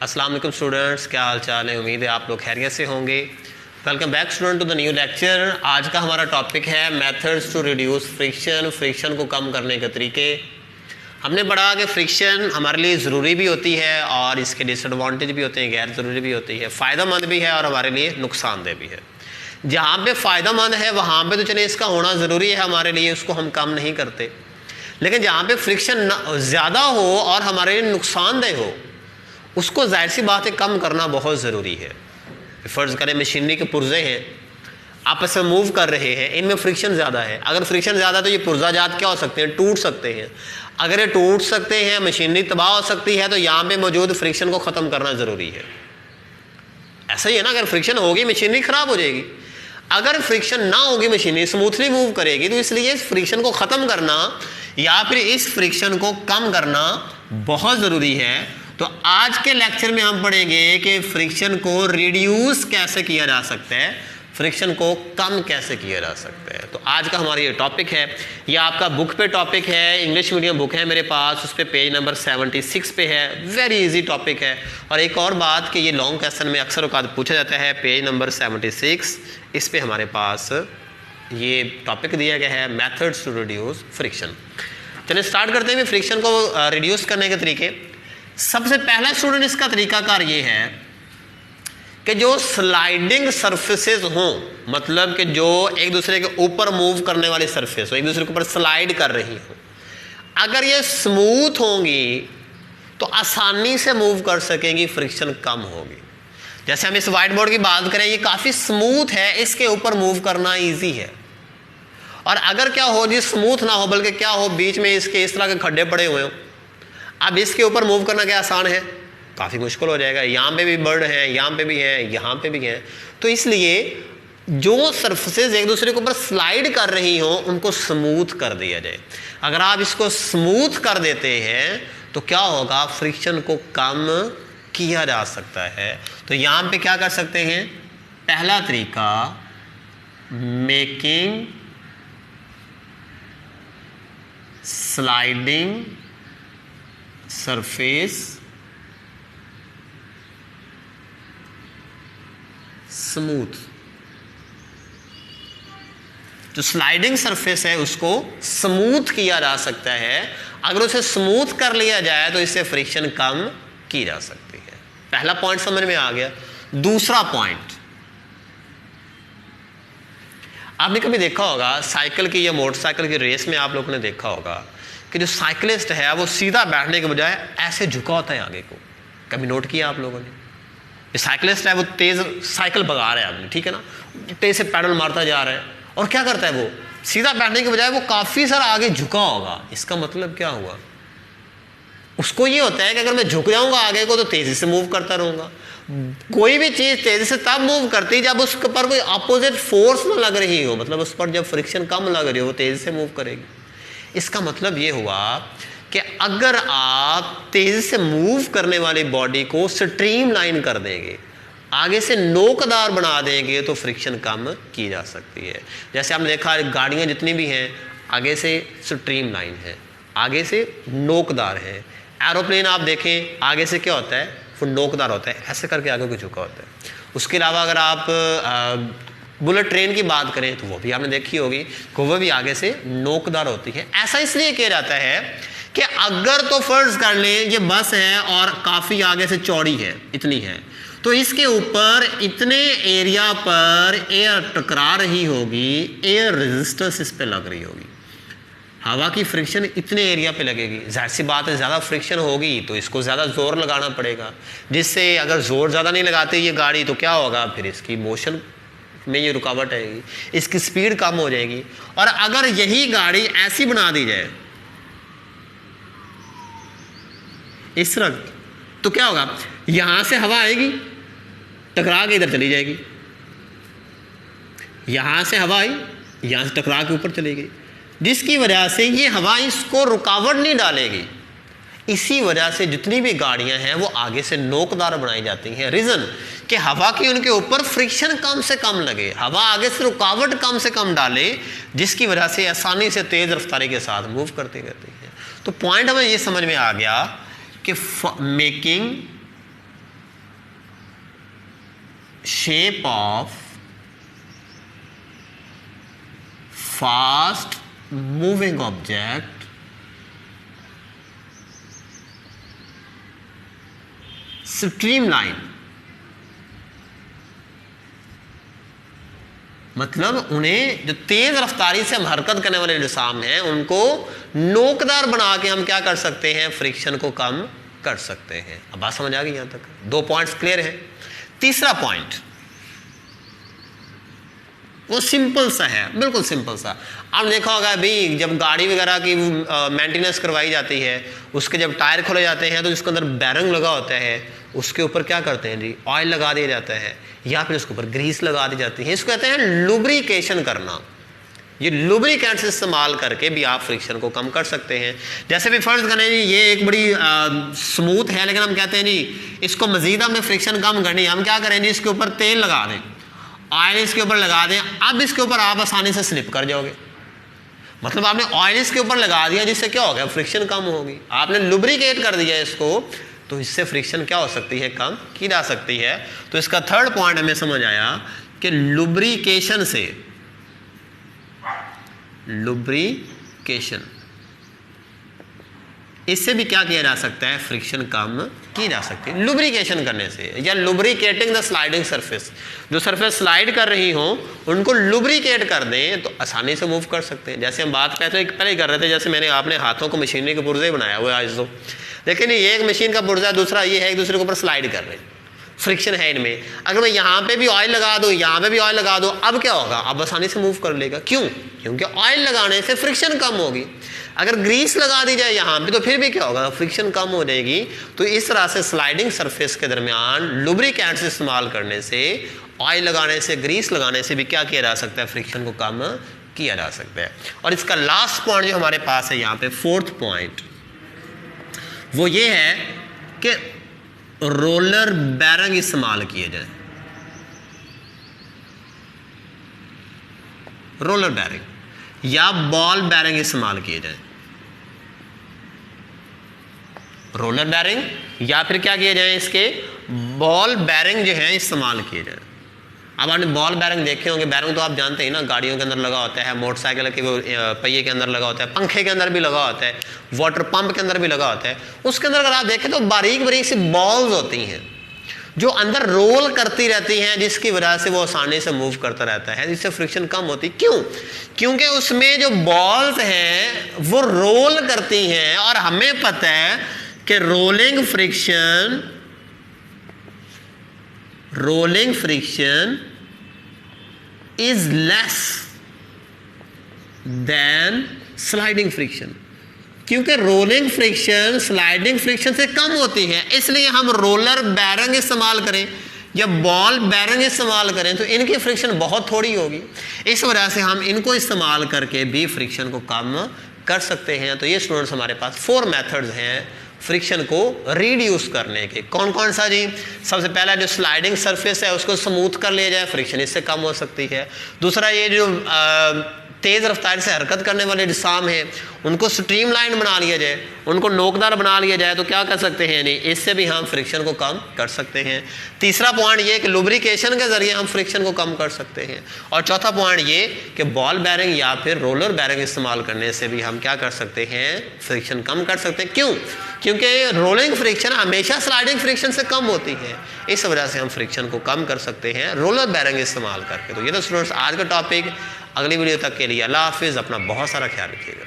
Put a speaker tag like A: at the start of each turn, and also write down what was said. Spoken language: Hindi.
A: अस्सलाम वालेकुम स्टूडेंट्स, क्या हाल चाल है। उम्मीद है आप लोग खैरियत से होंगे। Welcome back student to the new lecture. आज का हमारा टॉपिक है methods to reduce friction, friction को कम करने के तरीके। हमने पढ़ा कि फ्रिक्शन हमारे लिए ज़रूरी भी होती है और इसके डिसएडवांटेज भी होते हैं, गैर ज़रूरी भी होती है, फ़ायदेमंद भी है और हमारे लिए नुकसानदेह भी है। जहाँ पे फ़ायदेमंद है वहाँ पे तो चले इसका होना ज़रूरी है हमारे लिए, उसको हम कम नहीं करते। लेकिन जहाँ पे फ्रिक्शन ज़्यादा हो और हमारे लिए नुकसानदेह हो, उसको जाहिर सी बात है कम करना बहुत ज़रूरी है। फ़र्ज़ करें मशीनरी के पुर्जे हैं, आपस में मूव कर रहे हैं, इनमें फ्रिक्शन ज़्यादा है। अगर फ्रिक्शन ज़्यादा तो ये पुर्जा जात क्या हो सकते हैं, टूट सकते हैं। अगर ये टूट सकते हैं, मशीनरी तबाह हो सकती है, तो यहाँ पे मौजूद फ्रिक्शन को ख़त्म करना ज़रूरी है। ऐसा ही है ना, अगर फ्रिक्शन होगी मशीनरी ख़राब हो जाएगी। अगर फ्रिक्शन ना होगी मशीनरी स्मूथली मूव करेगी। तो इसलिए इस फ्रिक्शन को ख़त्म करना या फिर इस फ्रिक्शन को कम करना बहुत ज़रूरी है। तो आज के लेक्चर में हम पढ़ेंगे कि फ्रिक्शन को रिड्यूस कैसे किया जा सकता है, फ्रिक्शन को कम कैसे किया जा सकता है। तो आज का हमारा ये टॉपिक है। ये आपका बुक पे टॉपिक है, इंग्लिश मीडियम बुक है मेरे पास, उस पर पेज नंबर 76 पे है। वेरी इजी टॉपिक है। और एक और बात कि ये लॉन्ग क्वेश्चन में अक्सर औकात पूछा जाता है। पेज नंबर 76 इस पे हमारे पास ये टॉपिक दिया गया है, मेथड्स टू रिड्यूस फ्रिक्शन। चलिए स्टार्ट करते हैं फ्रिक्शन को रिड्यूस करने के तरीके। सबसे पहला स्टूडेंट इसका तरीकाकार ये है कि जो स्लाइडिंग सरफेसेस हों, मतलब कि जो एक दूसरे के ऊपर मूव करने वाली सरफेस हो, एक दूसरे के ऊपर स्लाइड कर रही हो, अगर ये स्मूथ होंगी तो आसानी से मूव कर सकेंगी, फ्रिक्शन कम होगी। जैसे हम इस व्हाइट बोर्ड की बात करें, ये काफ़ी स्मूथ है, इसके ऊपर मूव करना ईजी है। और अगर क्या हो जी स्मूथ ना हो, बल्कि क्या हो बीच में इसके इस तरह के खड्डे पड़े हुए हो, अब इसके ऊपर मूव करना क्या आसान है, काफ़ी मुश्किल हो जाएगा। यहाँ पे भी बर्ड हैं, यहाँ पे भी हैं, यहाँ पे भी हैं। तो इसलिए जो सरफेसेस एक दूसरे के ऊपर स्लाइड कर रही हो उनको स्मूथ कर दिया जाए। अगर आप इसको स्मूथ कर देते हैं तो क्या होगा, फ्रिक्शन को कम किया जा सकता है। तो यहाँ पे क्या कर सकते हैं, पहला तरीका मेकिंग स्लाइडिंग सरफेस स्मूथ। जो स्लाइडिंग सरफेस है उसको स्मूथ किया जा सकता है। अगर उसे स्मूथ कर लिया जाए तो इससे फ्रिक्शन कम की जा सकती है। पहला पॉइंट समझ में आ गया। दूसरा पॉइंट, आपने कभी देखा होगा साइकिल की या मोटरसाइकिल की रेस में, आप लोगों ने देखा होगा कि जो साइकिलिस्ट है वो सीधा बैठने के बजाय ऐसे झुका होता है आगे को। कभी नोट किया आप लोगों ने? ये साइकिलिस्ट है, वो तेज साइकिल भगा रहा है आदमी, ठीक है ना, तेज से पैडल मारता जा रहा है, और क्या करता है वो सीधा बैठने के बजाय वो काफ़ी सारा आगे झुका होगा। इसका मतलब क्या हुआ, उसको ये होता है कि अगर मैं झुक जाऊंगा आगे को तो तेज़ी से मूव करता रहूँगा। कोई भी चीज़ तेज़ी से तब मूव करती जब उस पर कोई अपोजिट फोर्स ना लग रही हो, मतलब उस पर जब फ्रिक्शन कम लग रही हो वो तेज़ी से मूव करेगी। इसका मतलब ये हुआ कि अगर आप तेज़ी से मूव करने वाली बॉडी को स्ट्रीमलाइन कर देंगे, आगे से नोकदार बना देंगे, तो फ्रिक्शन कम की जा सकती है। जैसे आपने देखा गाड़ियाँ जितनी भी हैं आगे से स्ट्रीमलाइन है, आगे से नोकदार है। एरोप्लेन आप देखें आगे से क्या होता है, वो नोकदार होता है, ऐसे करके आगे को झुका होता है। उसके अलावा अगर आप बुलेट ट्रेन की बात करें तो वो भी आपने देखी होगी कि वो भी आगे से नोकदार होती है। ऐसा इसलिए किया जाता है कि अगर तो फर्ज कर लें ये बस है और काफ़ी आगे से चौड़ी है, इतनी है, तो इसके ऊपर इतने एरिया पर एयर टकरा रही होगी, एयर रेजिस्टेंस इस पे लग रही होगी, हवा की फ्रिक्शन इतने एरिया पे लगेगी। जाहिर सी बात है ज़्यादा फ्रिक्शन होगी तो इसको ज़्यादा ज़ोर लगाना पड़ेगा, जिससे अगर ज़ोर ज़्यादा नहीं लगाते ये गाड़ी तो क्या होगा, फिर इसकी मोशन में ये रुकावट आएगी, इसकी स्पीड कम हो जाएगी। और अगर यही गाड़ी ऐसी बना दी जाए इस तरह, तो क्या होगा, यहां से हवा आएगी टकरा के इधर चली जाएगी, यहां से हवा आई यहां से टकरा के ऊपर चली गई, जिसकी वजह से ये हवा इसको रुकावट नहीं डालेगी। इसी वजह से जितनी भी गाड़ियां हैं वो आगे से नोकदार बनाई जाती हैं। रीज़न कि हवा की उनके ऊपर फ्रिक्शन कम से कम लगे, हवा आगे से रुकावट कम से कम डाले, जिसकी वजह से आसानी से तेज़ रफ्तारी के साथ मूव करती रहती है। तो पॉइंट हमें ये समझ में आ गया कि making shape of fast moving object streamline, मतलब उन्हें जो तेज रफ्तारी से हम हरकत करने वाले जिसाम हैं उनको नोकदार बना के हम क्या कर सकते हैं, फ्रिक्शन को कम कर सकते हैं। अब बात समझ आ गई, यहां तक 2 पॉइंट्स क्लियर है। तीसरा पॉइंट वो सिंपल सा है, बिल्कुल सिंपल सा। आप देखा होगा अभी जब गाड़ी वगैरह की मेंटेनेंस करवाई जाती है, उसके जब टायर खोले जाते हैं तो जिसके अंदर बैरंग लगा होता है उसके ऊपर क्या करते हैं जी, ऑयल लगा दिया जाता है या फिर उसके ऊपर ग्रीस लगा दी जाती है। इसको कहते हैं लुब्रिकेशन करना। ये लुब्रिकेंट्स इस्तेमाल करके भी आप फ्रिक्शन को कम कर सकते हैं। जैसे भी फर्ज करें जी ये एक बड़ी स्मूथ है, लेकिन हम कहते हैं जी इसको मजीद हमने फ्रिक्शन कम करनी है, हम क्या करें जी इसके ऊपर तेल लगा दें, ऑयल इसके ऊपर लगा दें। अब इसके ऊपर आप आसानी से स्लिप कर जाओगे, मतलब आपने ऑयल इसके ऊपर लगा दिया जिससे क्या हो गया, फ्रिक्शन कम होगी। आपने लुब्रिकेट कर दिया इसको तो इससे फ्रिक्शन क्या हो सकती है, कम की जा सकती है। तो इसका थर्ड पॉइंट हमें समझ आया कि लुब्रिकेशन से, लुब्रिकेशन इससे भी क्या किया जा सकता है, फ्रिक्शन कम की जा सकती है लुब्रिकेशन करने से, या लुब्रिकेटिंग द स्लाइडिंग सरफेस। जो सरफेस स्लाइड कर रही हो उनको लुब्रिकेट कर दें तो आसानी से मूव कर सकते हैं। जैसे हम बात पहले ही कर रहे थे, जैसे मैंने आपने हाथों को मशीनरी के पुर्जे बनाया हुआ है आज तो, लेकिन ये एक मशीन का पुर्जा दूसरा ये है एक दूसरे के ऊपर स्लाइड कर रहे हैं, फ्रिक्शन है इनमें। अगर मैं यहाँ पे भी ऑयल लगा दूँ, यहाँ पे भी ऑयल लगा दूँ, अब क्या होगा, अब आसानी से मूव कर लेगा। क्यों? क्योंकि ऑयल लगाने से फ्रिक्शन कम होगी। अगर ग्रीस लगा दी जाए यहाँ पे तो फिर भी क्या होगा, फ्रिक्शन कम हो जाएगी। तो इस तरह से स्लाइडिंग सरफेस के दरमियान लुब्रिकेंट्स इस्तेमाल करने से, ऑयल लगाने से, ग्रीस लगाने से भी क्या किया जा सकता है, फ्रिक्शन को कम किया जा सकता है। और इसका लास्ट पॉइंट जो हमारे पास है यहाँ पे, फोर्थ पॉइंट, वो ये है कि रोलर बैरंग इस्तेमाल किए जाए। रोलर बैरिंग या बॉल बैरिंग इस्तेमाल किए जाए। रोलर बैरिंग या फिर क्या किए जाए, इसके बॉल बैरिंग जो है इस्तेमाल किए जाए। अब आपने बॉल बैरिंग देखे होंगे, बैरिंग तो आप जानते हैं ना, गाड़ियों के अंदर लगा होता है, मोटरसाइकिल के पहिए के अंदर लगा होता है, पंखे के अंदर भी लगा होता है, वाटर पंप के अंदर भी लगा होता है। उसके अंदर अगर आप देखें तो बारीक बारीक सी बॉल्स होती हैं जो अंदर रोल करती रहती हैं, जिसकी वजह से वो आसानी से मूव करता रहता है, जिससे फ्रिक्शन कम होती। क्यों? क्योंकि उसमें जो बॉल्स हैं वो रोल करती हैं, और हमें पता है कि rolling friction is less than sliding friction. क्योंकि रोलिंग फ्रिक्शन स्लाइडिंग फ्रिक्शन से कम होती है, इसलिए हम रोलर बैरिंग इस्तेमाल करें या बॉल बैरिंग इस्तेमाल करें तो इनकी फ्रिक्शन बहुत थोड़ी होगी। इस वजह से हम इनको इस्तेमाल करके भी फ्रिक्शन को कम कर सकते हैं। तो ये स्टूडेंट्स हमारे पास 4 मेथड्स हैं फ्रिक्शन को रिड्यूस करने के। कौन कौन सा जी? सबसे पहला जो स्लाइडिंग सरफेस है उसको स्मूथ कर लिया जाए, फ्रिक्शन इससे कम हो सकती है। दूसरा ये जो तेज़ रफ्तार से हरकत करने वाले जिसाम हैं उनको स्ट्रीमलाइन बना लिया जाए, उनको नोकदार बना लिया जाए तो क्या कर सकते हैं, नहीं इससे भी हम फ्रिक्शन को कम कर सकते हैं। तीसरा पॉइंट ये कि लुब्रिकेशन के ज़रिए हम फ्रिक्शन को कम कर सकते हैं। और चौथा पॉइंट ये कि बॉल बैरिंग या फिर रोलर बैरिंग इस्तेमाल करने से भी हम क्या कर सकते हैं, फ्रिक्शन कम कर सकते हैं। क्यों? क्योंकि रोलिंग फ्रिक्शन हमेशा स्लाइडिंग फ्रिक्शन से कम होती है, इस वजह से हम फ्रिक्शन को कम कर सकते हैं रोलर बैरिंग इस्तेमाल करके। तो ये तो स्टूडेंट्स आज का टॉपिक। अगली वीडियो तक के लिए अल्लाह हाफिज़, अपना बहुत सारा ख्याल रखिएगा।